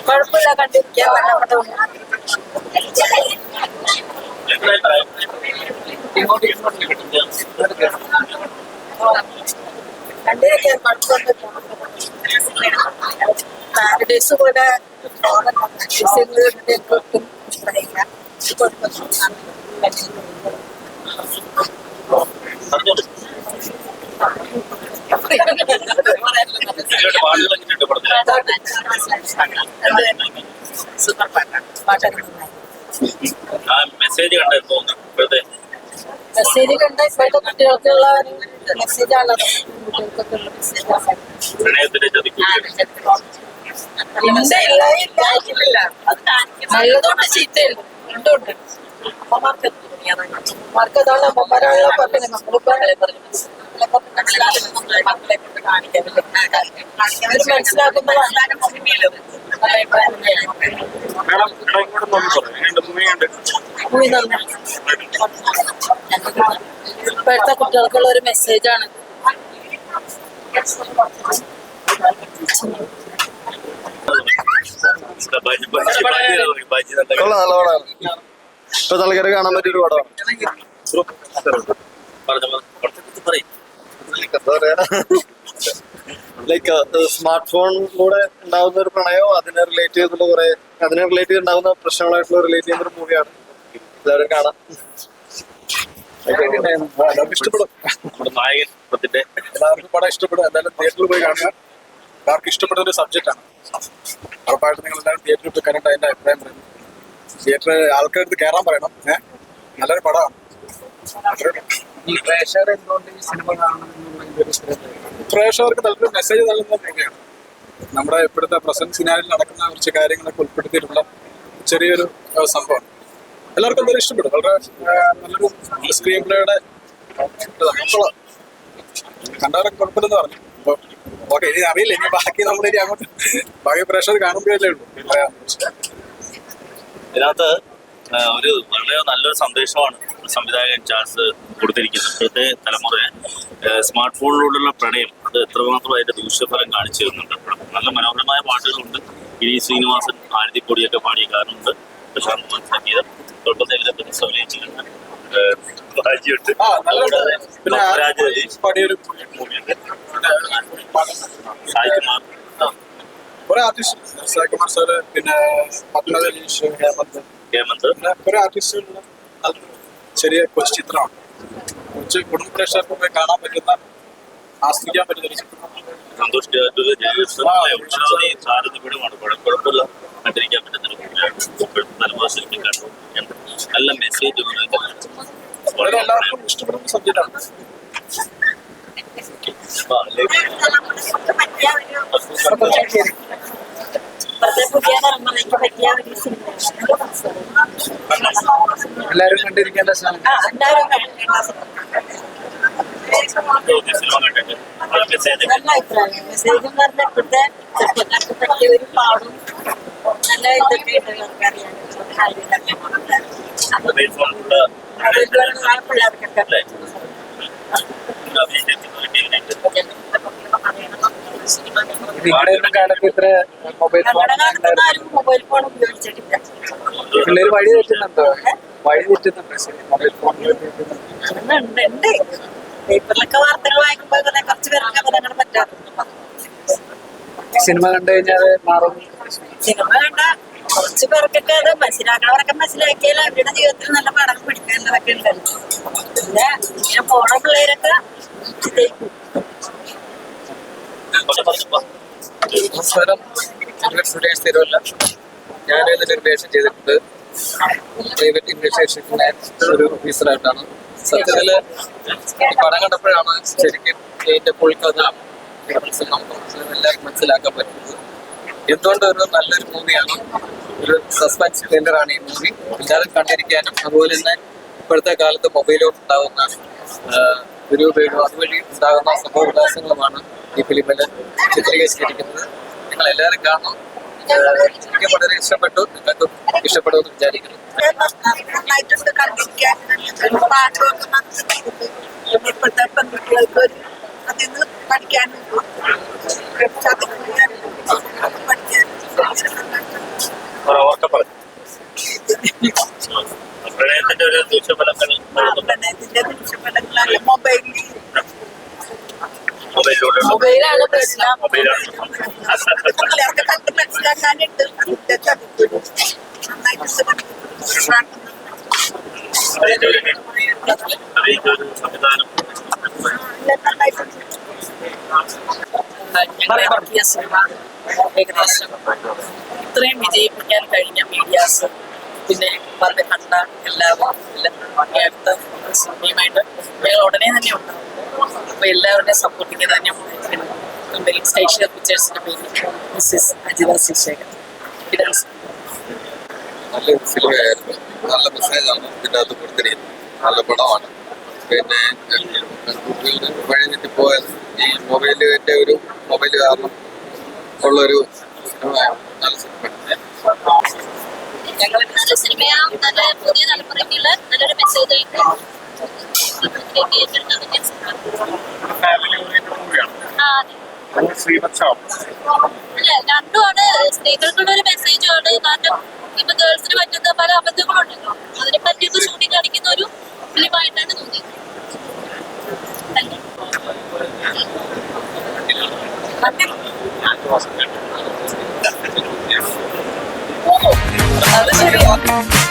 കുഴപ്പമില്ല, കണ്ടിരിക്കാൻ നല്ല പടമാണ്. കണ്ടിരിക്കാൻ പാരഡൈസ് പോലെ സൂപ്പർ പാട്ടാണ്. പാട്ടൊക്കെ മെസ്സേജ് കണ്ടു മെസ്സേജ് കണ്ട ഇപ്പോഴത്തെ കുട്ടികൾക്കുള്ള മെസ്സേജാണ്. കുട്ടികൾക്കൊക്കെ ഉള്ള മെസ്സേജാണ്. നല്ലതുകൊണ്ട് ചീത്തയുണ്ട്, രണ്ടുണ്ട്. അമ്മമാർക്ക് അതാണ് അമ്മമാരാണല്ലോ പറഞ്ഞത്. നമ്മളിപ്പോ ഇപ്പോഴത്തെ കുട്ടികൾക്കുള്ള ഒരു മെസ്സേജാണ്. നല്ല പടമാണ്. ഇപ്പൊ ആൾക്കാരെ കാണാൻ പറ്റിയൊരു പടമാണ്. ലൈക്ക് സ്മാർട്ട് ഫോണിലൂടെ ഉണ്ടാകുന്ന ഒരു പ്രണയം, അതിനെ റിലേറ്റ് ചെയ്തുണ്ടാകുന്ന പ്രശ്നങ്ങളായിട്ടുള്ള റിലേറ്റ് ചെയ്യുന്ന ഒരു മൂവിയാണ്. എല്ലാവരും കാണാം. ഇഷ്ടപ്പെടും. എല്ലാവർക്കും പടം ഇഷ്ടപ്പെടും. എന്തായാലും തിയേറ്ററിൽ പോയി കാണുക. എല്ലാവർക്കും ഇഷ്ടപ്പെടുന്ന ഒരു സബ്ജക്റ്റാണ്. ഉറപ്പായിട്ട് നിങ്ങൾ എല്ലാവരും തിയേറ്ററിൽ പോയി കണ്ടിട്ട് അതിന്റെ അഭിപ്രായം പറയുന്നു. തിയേറ്ററിൽ ആൾക്കാർക്ക് കയറാൻ പറയണം. നല്ലൊരു പടമാണ്. ഈ പ്രേക്ഷകർ എന്തുകൊണ്ട് ഈ സിനിമ കാണണം? പ്രേക്ഷകർക്ക് നല്ലൊരു മെസ്സേജ് നൽകുന്ന മൂവിയാണ്. നമ്മുടെ ഇപ്പോഴത്തെ പ്രസന്റ് സിനാരിയിൽ നടക്കുന്ന കുറച്ച് കാര്യങ്ങളൊക്കെ ഉൾപ്പെടുത്തിയിട്ടുള്ള ചെറിയൊരു സംഭവം. എല്ലാവർക്കും എന്തായാലും ഇഷ്ടപ്പെടും. വളരെ നല്ലൊരു സ്ക്രീൻ പ്ലേയുടെ കണ്ടവരൊക്കെ കുഴപ്പമില്ലെന്ന് പറഞ്ഞു. അപ്പൊ ഓക്കെ, ഇനി അറിയില്ല. ഇനി ബാക്കി നമ്മളിനി അങ്ങോട്ട് ബാക്കി പ്രേക്ഷകർ കാണുമ്പോഴല്ലേ ഉള്ളൂ. ഇതിനകത്ത് ഒരു വളരെ നല്ലൊരു സന്ദേശമാണ് സംവിധായകൻ ചാൾസ് കൊടുത്തിരിക്കുന്നത്. ഇപ്പോഴത്തെ തലമുറയെ സ്മാർട്ട് ഫോണിലൂടെയുള്ള പ്രണയം അത് എത്രമാത്രം അതിന്റെ ദൂഷ്യഫലം കാണിച്ചു തരുന്നുണ്ട്. നല്ല മനോഹരമായ പാട്ടുകളുണ്ട്. ഇനി ശ്രീനിവാസൻ, ആരതിപ്പൊടിയൊക്കെ പാടിയ ഗാനമുണ്ട്. പ്രശാന്ത് കുമാർ സംഗീതം, അഭിനയിച്ചിട്ടുണ്ട്. കുറെ ആർട്ടിസ്റ്റ്, സായികുമാർ സാറ്, പിന്നെ പത്മനാഭ, ഹേമന്ത്, കുറെ ആർട്ടിസ്റ്റുകളുടെ ചെറിയ കൊച്ചു ചിത്രമാണ്. കൊച്ചു കുടുംബ പ്രേക്ഷകർക്ക് പോയി കാണാൻ പറ്റുന്ന, ആസ്വദിക്കാൻ പറ്റുന്ന ഒരു ചിത്രം. സന്തോഷ് കുഴപ്പമില്ല, കണ്ടിരിക്കാൻ പറ്റുന്ന നല്ല മെസ്സേജ് വളരെ എല്ലാവർക്കും ഇഷ്ടപ്പെടുന്ന സബ്ജക്റ്റാണ്. എല്ലാവരും കണ്ടിരിക്കേണ്ട നല്ല അഭിപ്രായം. മെസ്സേജ് എന്ന് പറഞ്ഞാൽ ഇപ്പോഴത്തെ ചെറുപ്പക്കാർക്ക് പറ്റിയ ഒരു പാടും നല്ല ഇതൊക്കെ ഉണ്ട്. കാലത്ത് ഇത്ര മൊബൈൽ ഫോൺ ഉപയോഗിച്ചിട്ടില്ല. പിള്ളേര് വഴി തെറ്റുന്നുണ്ടോ? മൊബൈൽ ഫോൺ ഉണ്ട്. പേപ്പറിലൊക്കെ വാർത്തകൾ വായിക്കുമ്പോൾ കുറച്ച് പേർക്ക് അപകടങ്ങൾ പറ്റാറുണ്ട്. സിനിമ കണ്ടു കഴിഞ്ഞാൽ മാറും. സിനിമ കണ്ട കുറച്ച് പേർക്കൊക്കെ അത് മനസ്സിലാക്കണവരൊക്കെ മനസ്സിലാക്കിയാൽ അവരുടെ ജീവിതത്തിൽ നല്ല പഠനം പഠിക്കാനുള്ളതൊക്കെ ഉണ്ടല്ലോ. പിന്നെ ഇങ്ങനെ പോണ പിള്ളേരൊക്കെ നമസ്കാരം, സുരേഷ് തിരുവല്ല. ഞാൻ ഇതിന്റെ റിലേഷൻ ചെയ്തിട്ടുണ്ട്. പ്രൈവറ്റ് ഇൻവെസ്റ്റിഗേഷന്റെ ഒരു ഓഫീസറായിട്ടാണ്. സത്യത്തില് ഈ പടം കണ്ടപ്പോഴാണ് ശരിക്കും ഇതിന്റെ ഫുൾ കഥ നമുക്ക് എല്ലാവർക്കും മനസ്സിലാക്കാൻ പറ്റുന്നത്. എന്തുകൊണ്ട് ഒരു നല്ലൊരു മൂവിയാണ്, ഒരു സസ്പെൻസ് ത്രില്ലറാണ് ഈ മൂവി. എല്ലാവരും കണ്ടിരിക്കാനും അതുപോലെ തന്നെ ഇപ്പോഴത്തെ കാലത്ത് മൊബൈലോട്ട് ഉണ്ടാകുന്ന ദുരുപയോഗം അതുവഴി ഉണ്ടാകുന്ന സംഭവ വികാസങ്ങളുമാണ് ഈ ഫിലിമിൽ ചിത്രീകരിച്ചിരിക്കുന്നത്. നിങ്ങൾ എല്ലാവരും കാണണം. എനിക്ക് വളരെ ഇഷ്ടപ്പെട്ടു. നിങ്ങൾക്കും ഇഷ്ടപ്പെടുമെന്ന് വിചാരിക്കുന്നു. ഇപ്പോഴത്തെ പെൺകുട്ടികൾക്ക് അതിൽ നിന്ന് പഠിക്കാനും പ്രണയത്തിന്റെ ഒരു ദൂഷ്യഫലങ്ങൾ പ്രണയത്തിന്റെ ദൂഷ്യഫലങ്ങളല്ല മൊബൈലിൽ മൊബൈലിലൂടെ മൊബൈലാണ് പ്രശ്നം. മൊബൈലാണ് പിള്ളേർക്ക് കണ്ട് മനസ്സിലാക്കാനായിട്ട് അതിന്റെ ഒരു സംവിധാനം ഞങ്ങളെ വർഗീയ സിനിമ ഏകദേശം ഇത്രയും വിജയിപ്പിക്കാൻ കഴിഞ്ഞ മീഡിയാസ് പിന്നെ പറഞ്ഞ് കണ്ട എല്ലാവരും അടുത്ത സിനിമയുമായിട്ട് ഞങ്ങൾ ഉടനെ തന്നെ ഉണ്ടാവും. അപ്പോൾ എല്ലാവരുടെയും സപ്പോർട്ടിങ് തന്നെ ഉണ്ടായിരിക്കണം. സ്റ്റേഷ്യർ പിക്ചേഴ്സിന്റെ പേര് മിസ്സിസ് അജിത ശിശേഖർ. നല്ലൊരു സിനിമയായിരുന്നു. നല്ല മെസ്സേജാണ് ഇതിനകത്ത് കൊടുത്തിരിക്കുന്നത്. നല്ല പടമാണ്. പിന്നെ കുട്ടികളുടെ വഴി തെറ്റിപ്പോയത് ഈ മൊബൈലിന്റെ ഒരു മൊബൈൽ കാരണം ഉള്ളൊരു സിനിമയാണ്. നല്ല സിനിമ. നല്ല സിനിമയാ. നല്ല പുതിയ തലമുറയ്ക്കുള്ള നല്ലൊരു മെസ്സേജ് ആയിട്ട് അല്ല, രണ്ടുമാണ്. സ്ത്രീകൾക്കുള്ള ഒരു മെസ്സേജുമാണ്. കാരണം ഇപ്പൊ ഗേൾസിന് പറ്റുന്ന പല അബദ്ധങ്ങളുണ്ടല്ലോ, അതിനെ പറ്റിയൊക്കെ ചൂണ്ടിക്കാണിക്കുന്ന ഒരു ഫിലിമായിട്ടാണ് തോന്നിയത്. അത് ശരിയാണ്.